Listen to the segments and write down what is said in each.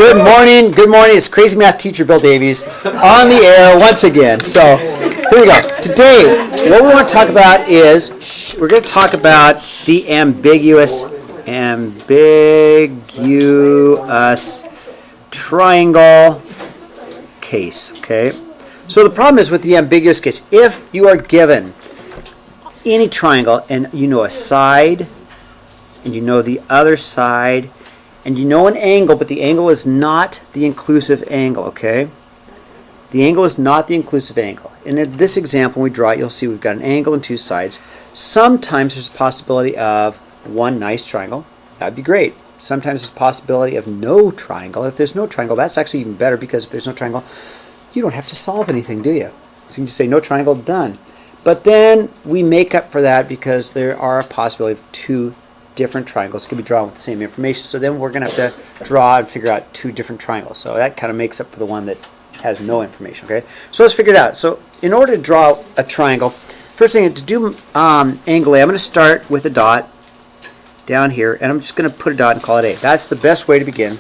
Good morning. Good morning. It's Crazy Math Teacher Bill Davies on the air once again. So here we go. Today, what we want to talk about is we're going to talk about the ambiguous triangle case. Okay. So the problem is with the ambiguous case, if you are given any triangle and you know a side and you know the other side and you know an angle, but the angle is not the inclusive angle, okay? The angle is not the inclusive angle. And in this example, when we draw it, you'll see we've got an angle and two sides. Sometimes there's a possibility of one nice triangle. That'd be great. Sometimes there's a possibility of no triangle. And if there's no triangle, that's actually even better, because if there's no triangle, you don't have to solve anything, do you? So you can just say no triangle, done. But then we make up for that because there are a possibility of two different triangles can be drawn with the same information. So then we're going to have to draw and figure out two different triangles. So that kind of makes up for the one that has no information. Okay. So let's figure it out. So in order to draw a triangle, first thing to do angle A, I'm going to start with a dot down here, and I'm just going to put a dot and call it A. That's the best way to begin.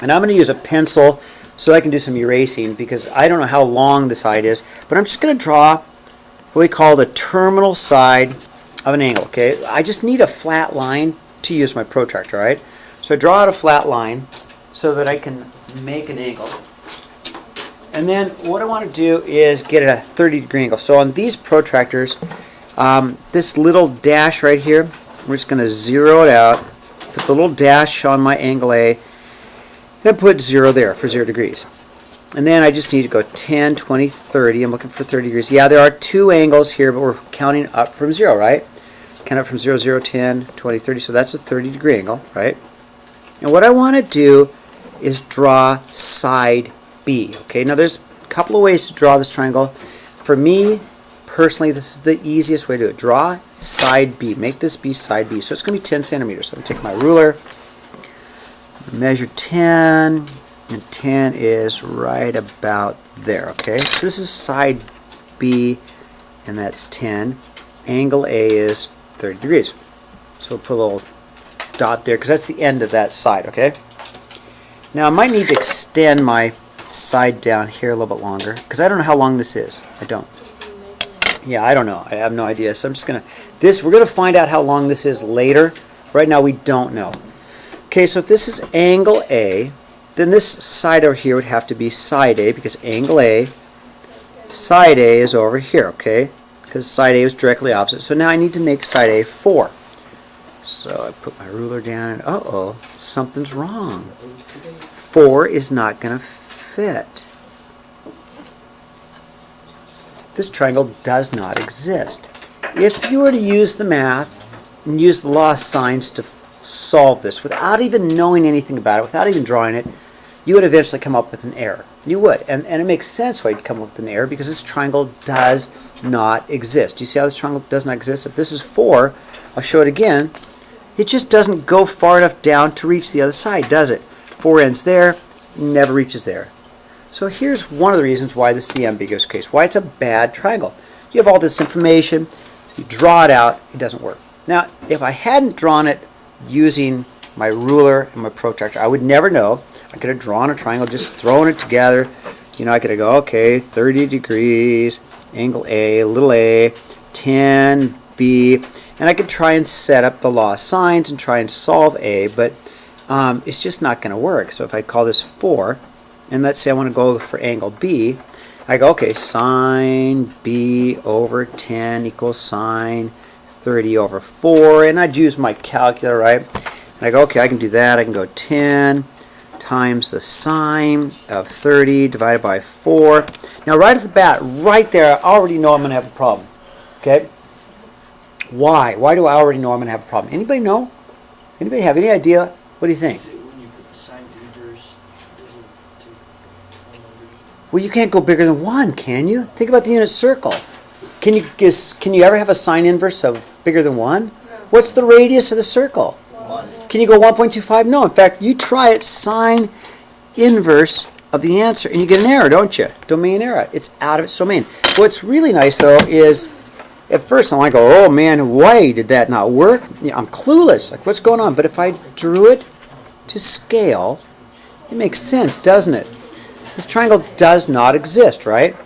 And I'm going to use a pencil so I can do some erasing, because I don't know how long the side is, but I'm just going to draw what we call the terminal side of an angle. Okay, I just need a flat line to use my protractor, right? So I draw out a flat line so that I can make an angle. And then what I want to do is get a 30-degree angle. So on these protractors, this little dash right here, we're just going to zero it out, put the little dash on my angle A, and put 0 there for 0 degrees. And then I just need to go 10, 20, 30. I'm looking for 30 degrees. Yeah, there are two angles here, but we're counting up from 0, right? Count up from 0, 0, 10, 20, 30. So that's a 30-degree angle, right? And what I want to do is draw side B. Okay, now there's a couple of ways to draw this triangle. For me, personally, this is the easiest way to do it. Draw side B. Make this be side B. So it's going to be 10 centimeters. So I'm going to take my ruler, measure 10, and 10 is right about there. Okay, so this is side B, and that's 10. Angle A is 30 degrees. So we'll put a little dot there, because that's the end of that side. Okay, now I might need to extend my side down here a little bit longer, because I don't know how long this is. I don't. Yeah, I don't know. I have no idea. So I'm just going to, we're going to find out how long this is later. Right now we don't know. Okay, so if this is angle A, then this side over here would have to be side A, because angle A, side A is over here, okay? Because side A is directly opposite. So now I need to make side A 4. So I put my ruler down, and uh-oh, something's wrong. 4 is not going to fit. This triangle does not exist. If you were to use the math and use the law of sines to solve this without even knowing anything about it, without even drawing it, you would eventually come up with an error. You would. And it makes sense why you'd come up with an error, because this triangle does not exist. Do you see how this triangle does not exist? If this is 4, I'll show it again. It just doesn't go far enough down to reach the other side, does it? 4 ends there, never reaches there. So here's one of the reasons why this is the ambiguous case, why it's a bad triangle. You have all this information, you draw it out, it doesn't work. Now, if I hadn't drawn it using my ruler and my protractor, I would never know. I could have drawn a triangle, just thrown it together. You know, I could have go, okay, 30 degrees, angle A, little a, 10, B, and I could try and set up the law of sines and try and solve A, but it's just not going to work. So if I call this 4, and let's say I want to go for angle B, I go, okay, sine B over 10 equals sine 30 over 4, and I'd use my calculator, right? And I go, okay, I can do that. I can go 10 times the sine of 30 divided by 4. Now, right at the bat, right there, I already know I'm going to have a problem. Okay? Why? Why do I already know I'm going to have a problem? Anybody know? Anybody have any idea? What do you think? When you put the sine inverse, Well, you can't go bigger than 1, can you? Think about the unit circle. Can you ever have a sine inverse of bigger than 1? What's the radius of the circle? 1. Can you go 1.25? No. In fact, you try it, sine inverse of the answer, and you get an error, don't you? Domain error. It's out of its domain. What's really nice, though, is at first I'm like, oh man, why did that not work? I'm clueless. Like, what's going on? But if I drew it to scale, It makes sense, doesn't it? This triangle does not exist, right?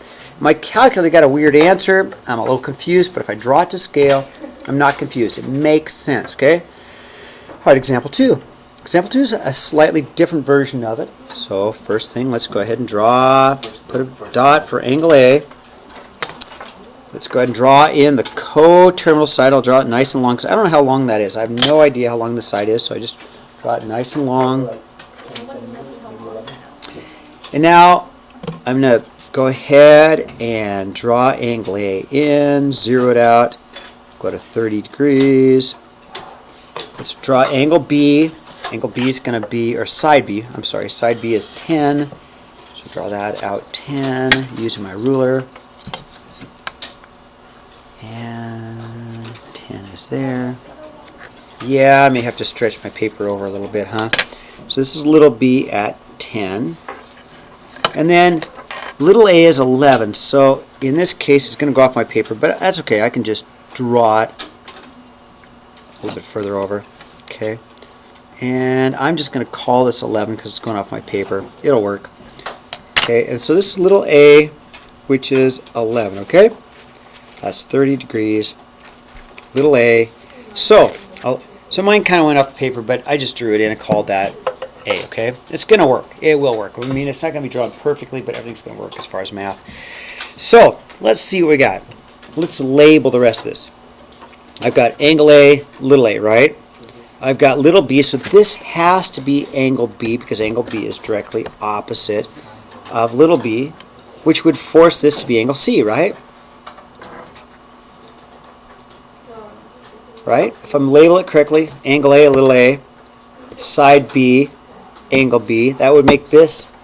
My calculator got a weird answer. I'm a little confused, but if I draw it to scale, I'm not confused. It makes sense, okay? All right, example 2. Example 2 is a slightly different version of it. So first thing, let's go ahead and draw, put a dot for angle A. Let's go ahead and draw in the coterminal side. I'll draw it nice and long because I don't know how long that is. I have no idea how long the side is, so I just draw it nice and long. And now I'm going to go ahead and draw angle A in, zero it out, go to 30 degrees. Let's draw angle B. Angle B is going to be, or side B, I'm sorry, side B is 10. So draw that out 10 using my ruler. And 10 is there. Yeah, I may have to stretch my paper over a little bit, huh? So this is little b at 10. And then little a is 11. So in this case, it's going to go off my paper, but that's okay. I can just draw it a little bit further over. Okay. And I'm just going to call this 11 because it's going off my paper. It'll work. Okay, and so this is little a, which is 11, okay? That's 30 degrees, little a. So mine kind of went off the paper, but I just drew it in and called that a, okay? It's going to work. It will work. I mean, it's not going to be drawn perfectly, but everything's going to work as far as math. So let's see what we got. Let's label the rest of this. I've got angle A, little a, right? I've got little b, so this has to be angle B because angle B is directly opposite of little b, which would force this to be angle C, right? Right? If I'm labeling it correctly, angle A, little a, side B, angle B, that would make this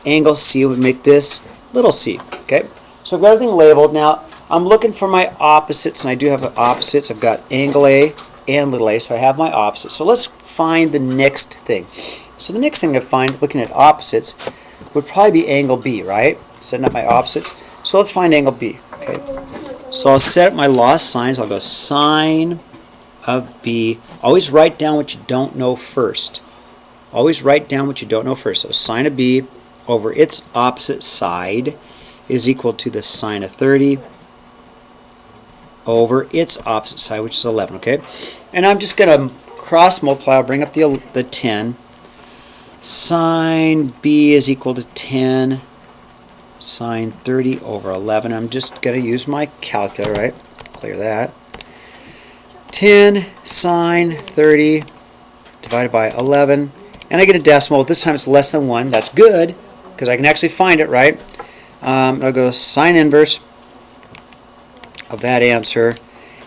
angle C, would make this little c, okay? So I've got everything labeled. Now, I'm looking for my opposites, and I do have opposites. I've got angle A and little a, so I have my opposites. So let's find the next thing. So the next thing I find, looking at opposites, would probably be angle B, right? Setting up my opposites. So let's find angle B, okay? So I'll set up my lost signs. I'll go sine of B. Always write down what you don't know first. Always write down what you don't know first. So sine of B over its opposite side is equal to the sine of 30 over its opposite side, which is 11, okay? And I'm just going to cross multiply. I'll bring up the 10. Sine B is equal to 10 sine 30 over 11. I'm just going to use my calculator, right? Clear that. 10 sine 30 divided by 11. And I get a decimal. This time it's less than 1. That's good because I can actually find it, right? I'll go sine inverse of that answer,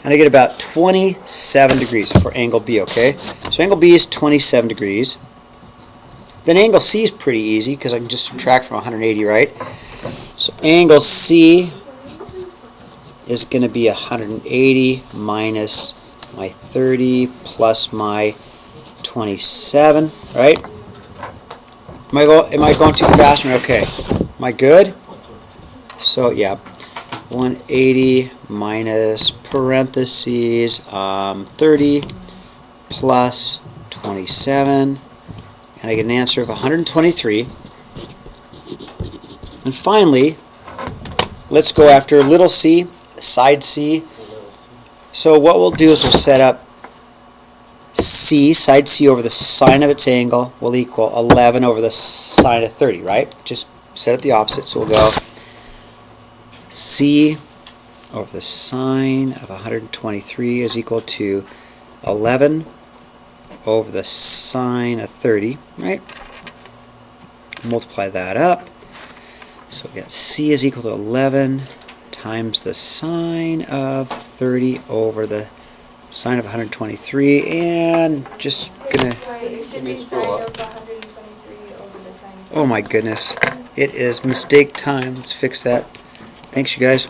and I get about 27 degrees for angle B, okay? So angle B is 27 degrees. Then angle C is pretty easy because I can just subtract from 180, right? So angle C is going to be 180 minus my 30 plus my 27, right? Am I going too fast? Okay. Am I good? So yeah. 180 minus parentheses 30 plus 27, and I get an answer of 123. And finally, let's go after little c, side C. So what we'll do is we'll set up C, side C over the sine of its angle will equal 11 over the sine of 30, right? Just set up the opposite, so we'll go C over the sine of 123 is equal to 11 over the sine of 30, right? Multiply that up. So we got C is equal to 11 times the sine of 30 over the sine of 123, and just gonna... It should be sine of 123 over the sine of... Oh my goodness. It is mistake time. Let's fix that. Thanks, you guys.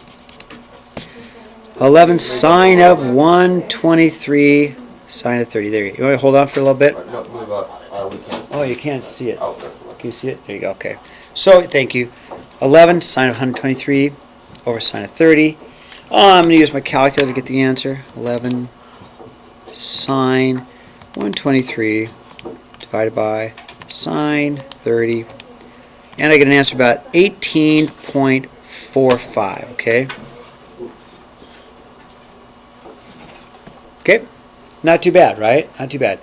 11 sine of 123 sine of 30. There you go. You want to hold on for a little bit? No, move up. We can't see. Oh, you can't see it. Oh, that's lucky. Can you see it? There you go. Okay. So, thank you. 11 sine of 123 over sine of 30. I'm going to use my calculator to get the answer. 11 sine 123 divided by sine 30. And I get an answer about 18.45, okay? Okay, not too bad, right? Not too bad.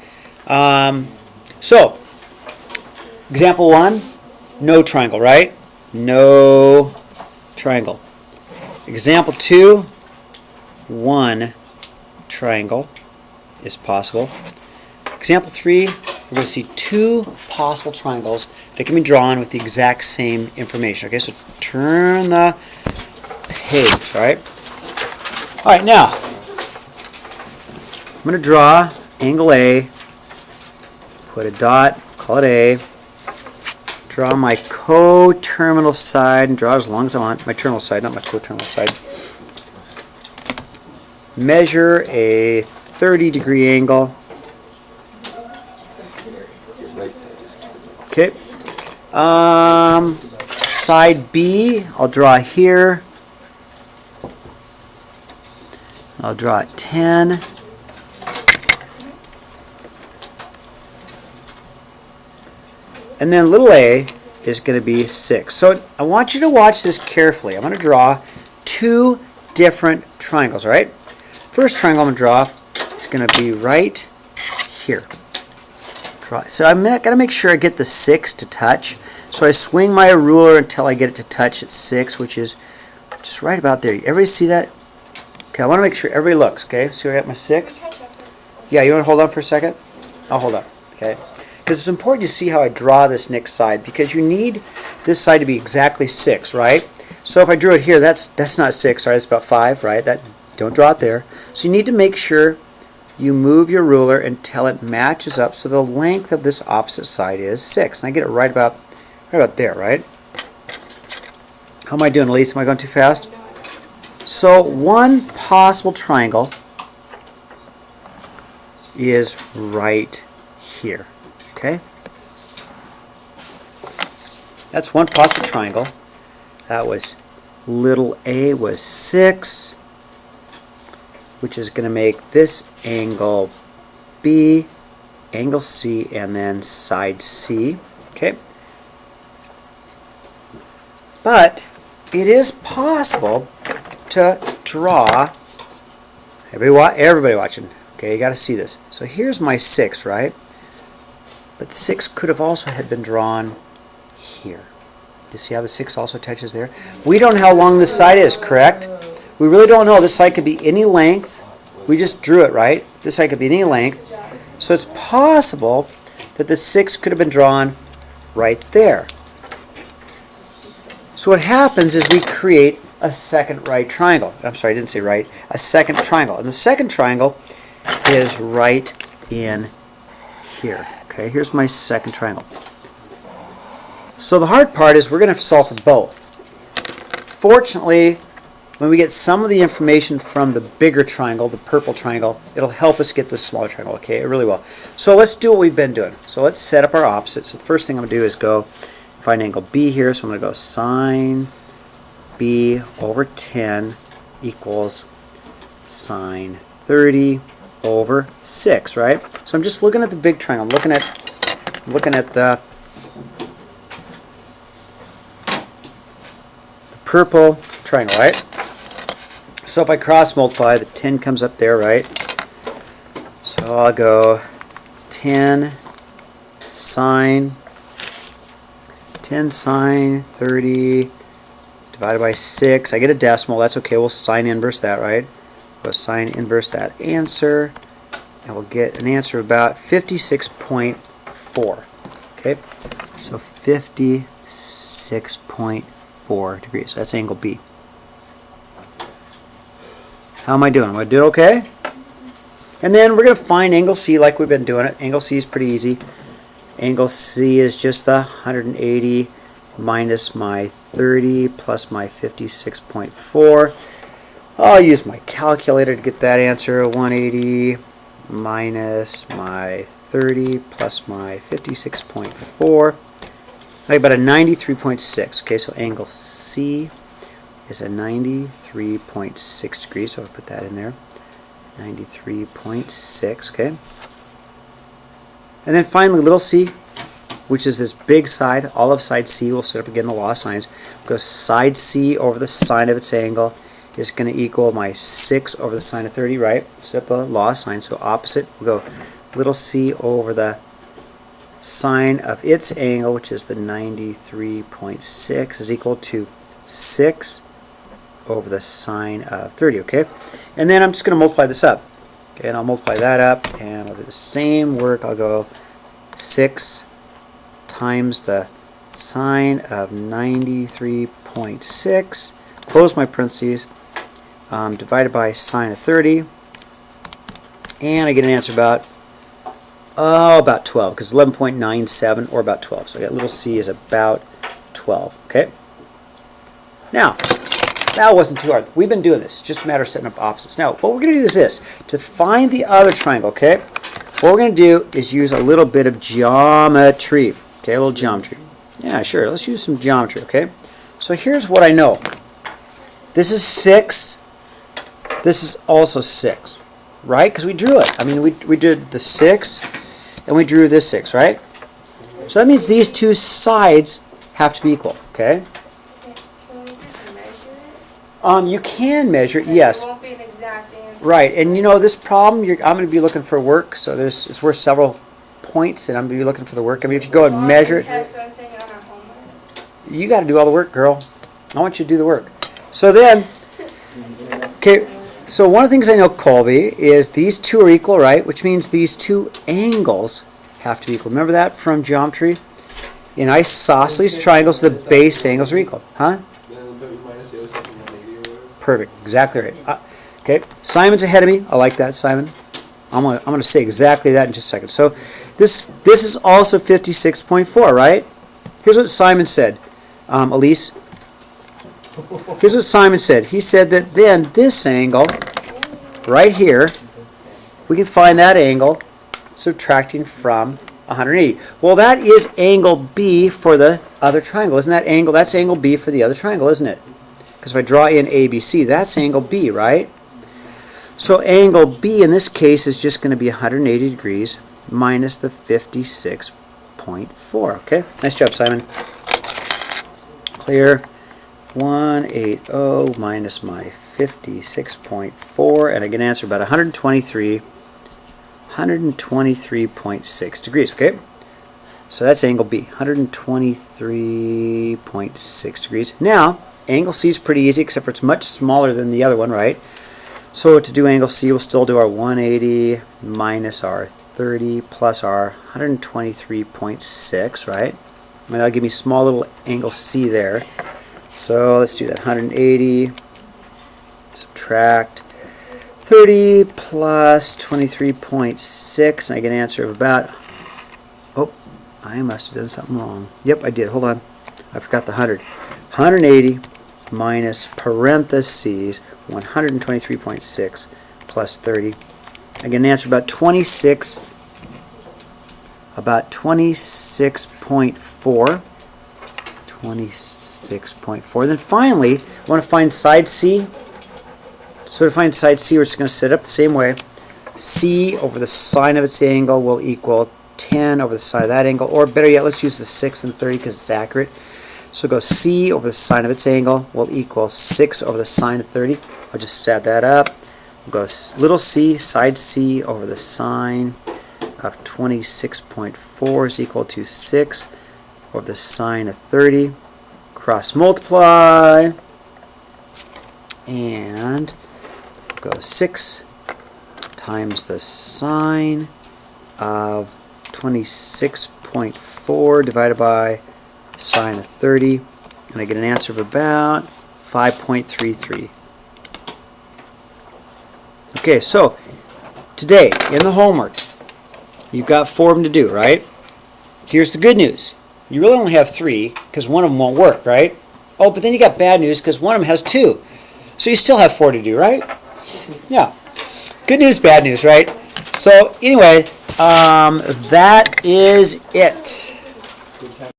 So, example 1, no triangle, right? No triangle. Example 2, 1 triangle is possible. Example 3, we're going to see 2 possible triangles that can be drawn with the exact same information. Okay, so turn the page, all right? All right, now, I'm going to draw angle A, put a dot, call it A, draw my coterminal side, and draw as long as I want, my terminal side, not my coterminal side. Measure a 30-degree angle. Okay. Side B, I'll draw here. I'll draw it 10. And then little a is going to be 6. So I want you to watch this carefully. I'm going to draw 2 different triangles, all right? First triangle I'm going to draw is going to be right here. So I'm going to make sure I get the 6 to touch. So I swing my ruler until I get it to touch at 6, which is just right about there. Everybody see that? Okay, I want to make sure everybody looks, okay? See where I got my 6? Yeah, you want to hold on for a second? I'll hold on, okay? Because it's important to see how I draw this next side, because you need this side to be exactly 6, right? So if I drew it here, that's not 6, sorry, that's about 5, right? Don't draw it there. So you need to make sure you move your ruler until it matches up so the length of this opposite side is 6. And I get it right about there, right? How am I doing, Elise? Am I going too fast? So one possible triangle is right here. Okay? That's one possible triangle. That was little a was 6, which is going to make this angle B, angle C, and then side C. Okay? But it is possible to draw, everybody watching, okay, you got to see this. So here's my 6, right? But 6 could have also had been drawn here. You see how the 6 also touches there? We don't know how long this side is, correct? We really don't know. This side could be any length. We just drew it, right? This side could be any length. So it's possible that the 6 could have been drawn right there. So what happens is we create a second right triangle. I'm sorry, I didn't say right. A second triangle. And the second triangle is right in here. Okay, here's my second triangle. So the hard part is we're going to solve for both. Fortunately, when we get some of the information from the bigger triangle, the purple triangle, it'll help us get the smaller triangle, okay? It really will. So let's do what we've been doing. So let's set up our opposites. So the first thing I'm going to do is go find angle B here. So I'm going to go sine B over 10 equals sine 30 over 6, right? So I'm just looking at the big triangle. I'm looking at the purple triangle, right? So if I cross multiply, the 10 comes up there, right? So I'll go 10 sine 30 divided by 6. I get a decimal. That's okay. We'll sine inverse that, right? We'll sine inverse that answer, and we'll get an answer of about 56.4. Okay? So 56.4 degrees. That's angle B. How am I doing? Am I doing okay? And then we're going to find angle C like we've been doing it. Angle C is pretty easy. Angle C is just the 180 minus my 30 plus my 56.4. I'll use my calculator to get that answer. 180 minus my 30 plus my 56.4. I got about a 93.6. Okay, so angle C is a 93.6 degrees. So I'll put that in there. 93.6. Okay. And then finally, little c, which is this big side, all of side C. We'll set up again the law of sines. Go side C over the sine of its angle is going to equal my 6 over the sine of 30, right? Set up the law of sines. So opposite, we'll go little c over the sine of its angle, which is the 93.6, is equal to 6 over the sine of 30, okay? And then I'm just going to multiply this up. Okay, and I'll multiply that up, and I'll do the same work. I'll go 6 times the sine of 93.6, close my parentheses, divided by sine of 30, and I get an answer about 12, because 11.97 or about 12. So I got little c is about 12, okay? Now, that wasn't too hard. We've been doing this. It's just a matter of setting up opposites. Now, what we're going to do is this. To find the other triangle, okay, what we're going to do is use a little bit of geometry. Okay, a little geometry. Yeah, sure. Let's use some geometry, okay? So here's what I know. This is 6. This is also 6, right? Because we drew it. I mean, we did the 6, and we drew this 6, right? So that means these two sides have to be equal, okay? Can we just measure it? You can measure, yes. It won't be an exact answer. Right, and you know this problem, I'm going to be looking for work, so it's worth several points, and I'm going to be looking for the work. I mean, if you go and measure it, Test what I'm saying on our homework. you got to do all the work, girl. I want you to do the work. So then, okay, so one of the things I know, Colby, is these two are equal, right? Which means these two angles have to be equal. Remember that from geometry? In isosceles triangles, the base angles are equal. Huh? Perfect. Exactly right. Okay. Simon's ahead of me. I like that, Simon. I'm gonna say exactly that in just a second. So this is also 56.4, right? Here's what Simon said. Elise. Here's what Simon said. He said that then this angle right here, we can find that angle subtracting from 180. Well, that is angle B for the other triangle. Isn't that angle? That's angle B for the other triangle, isn't it? Because if I draw in ABC, that's angle B, right? So angle B in this case is just going to be 180 degrees minus the 56.4. Okay? Nice job, Simon. Clear. 180 minus my 56.4, and I get an answer about 123.6 degrees, okay? So that's angle B, 123.6 degrees. Now, angle C is pretty easy, except for it's much smaller than the other one, right? So to do angle C, we'll still do our 180 minus our 30 plus our 123.6, right? And that'll give me small little angle C there. So let's do that. 180, subtract 30 plus 23.6, and I get an answer of about, oh, I must have done something wrong. Yep, I did. Hold on. I forgot the 100. 180 minus parentheses 123.6 plus 30. I get an answer about 26.4. 26.4. Then finally, I want to find side C. So to find side C, we're just going to set up the same way. C over the sine of its angle will equal 10 over the sine of that angle. Or better yet, let's use the 6 and 30 because it's accurate. So go C over the sine of its angle will equal 6 over the sine of 30. I'll just set that up. We'll go little c, side C over the sine of 26.4 is equal to 6 over the sine of 30. Cross multiply. And go 6 times the sine of 26.4 divided by sine of 30. And I get an answer of about 5.33. Okay, so today in the homework, you've got 4 of them to do, right? Here's the good news. You really only have 3 because one of them won't work, right? Oh, but then you got bad news because one of them has 2. So you still have 4 to do, right? Yeah. Good news, bad news, right? So anyway, that is it.